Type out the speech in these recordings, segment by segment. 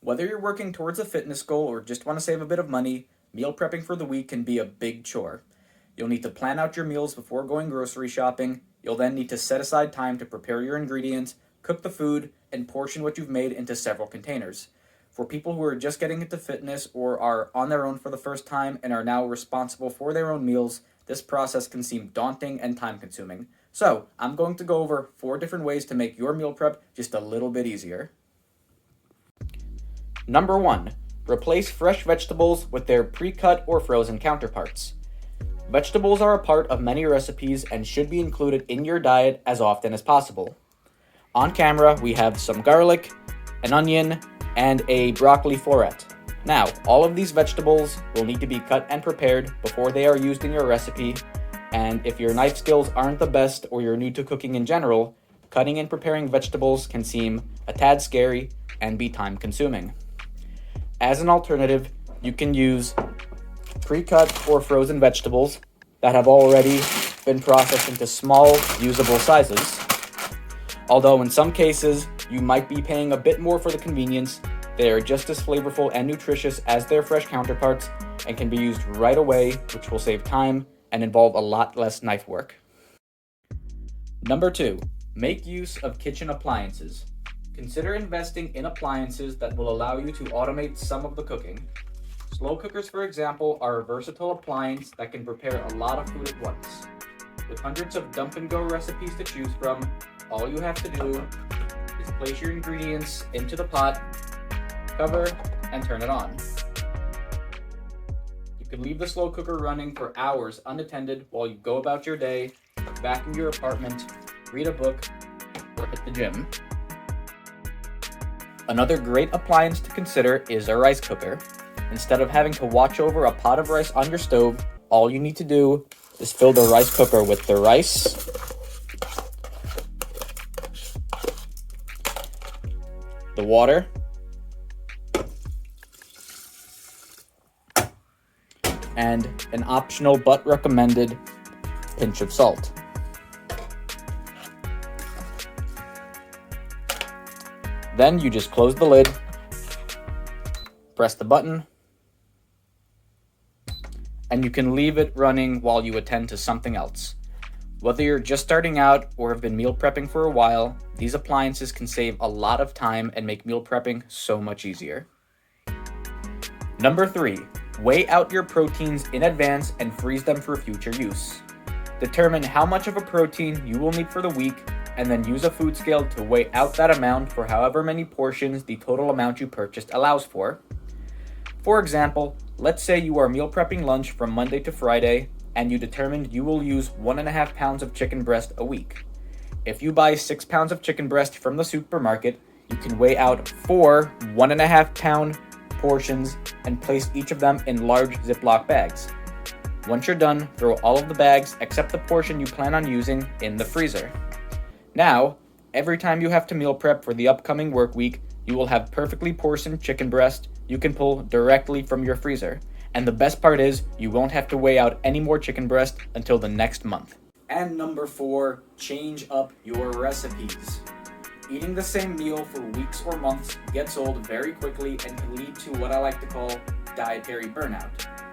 Whether you're working towards a fitness goal or just want to save a bit of money, meal prepping for the week can be a big chore. You'll need to plan out your meals before going grocery shopping. You'll then need to set aside time to prepare your ingredients, cook the food, and portion what you've made into several containers. For people who are just getting into fitness or are on their own for the first time and are now responsible for their own meals, this process can seem daunting and time consuming. So, I'm going to go over 4 different ways to make your meal prep just a little bit easier. Number 1. Replace fresh vegetables with their pre-cut or frozen counterparts. Vegetables are a part of many recipes and should be included in your diet as often as possible. On camera, we have some garlic, an onion, and a broccoli florette. Now, all of these vegetables will need to be cut and prepared before they are used in your recipe, and if your knife skills aren't the best or you're new to cooking in general, cutting and preparing vegetables can seem a tad scary and be time consuming. As an alternative, you can use pre-cut or frozen vegetables that have already been processed into small, usable sizes. Although in some cases, you might be paying a bit more for the convenience, they are just as flavorful and nutritious as their fresh counterparts and can be used right away, which will save time and involve a lot less knife work. Number 2, make use of kitchen appliances. Consider investing in appliances that will allow you to automate some of the cooking. Slow cookers, for example, are a versatile appliance that can prepare a lot of food at once. With hundreds of dump and go recipes to choose from, all you have to do is place your ingredients into the pot, cover, and turn it on. You can leave the slow cooker running for hours unattended while you go about your day, vacuum your apartment, read a book, or hit the gym. Another great appliance to consider is a rice cooker. Instead of having to watch over a pot of rice on your stove, all you need to do is fill the rice cooker with the rice, the water, and an optional but recommended pinch of salt. Then you just close the lid, press the button, and you can leave it running while you attend to something else. Whether you're just starting out or have been meal prepping for a while, these appliances can save a lot of time and make meal prepping so much easier. Number 3, weigh out your proteins in advance and freeze them for future use. Determine how much of a protein you will need for the week and then use a food scale to weigh out that amount for however many portions the total amount you purchased allows for. For example, let's say you are meal prepping lunch from Monday to Friday and you determined you will use 1.5 pounds of chicken breast a week. If you buy 6 pounds of chicken breast from the supermarket, you can weigh out 4 1.5 pound portions and place each of them in large Ziploc bags. Once you're done, throw all of the bags except the portion you plan on using in the freezer. Now, every time you have to meal prep for the upcoming work week, you will have perfectly portioned chicken breast you can pull directly from your freezer. And the best part is, you won't have to weigh out any more chicken breast until the next month. And number 4, change up your recipes. Eating the same meal for weeks or months gets old very quickly and can lead to what I like to call dietary burnout.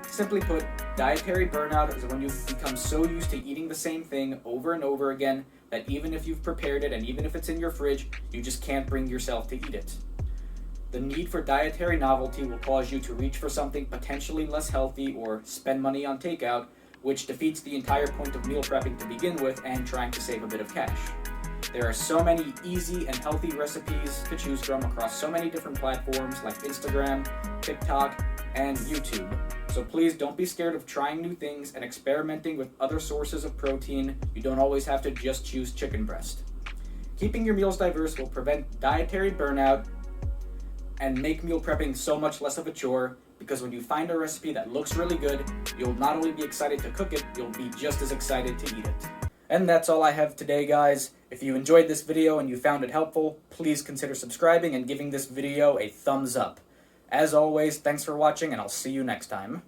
Simply put, dietary burnout is when you become so used to eating the same thing over and over again that even if you've prepared it and even if it's in your fridge, you just can't bring yourself to eat it. The need for dietary novelty will cause you to reach for something potentially less healthy or spend money on takeout, which defeats the entire point of meal prepping to begin with and trying to save a bit of cash. There are so many easy and healthy recipes to choose from across so many different platforms like Instagram, TikTok, and YouTube. So please don't be scared of trying new things and experimenting with other sources of protein. You don't always have to just choose chicken breast. Keeping your meals diverse will prevent dietary burnout and make meal prepping so much less of a chore, because when you find a recipe that looks really good, you'll not only be excited to cook it, you'll be just as excited to eat it. And that's all I have today, guys. If you enjoyed this video and you found it helpful, please consider subscribing and giving this video a thumbs up. As always, thanks for watching, and I'll see you next time.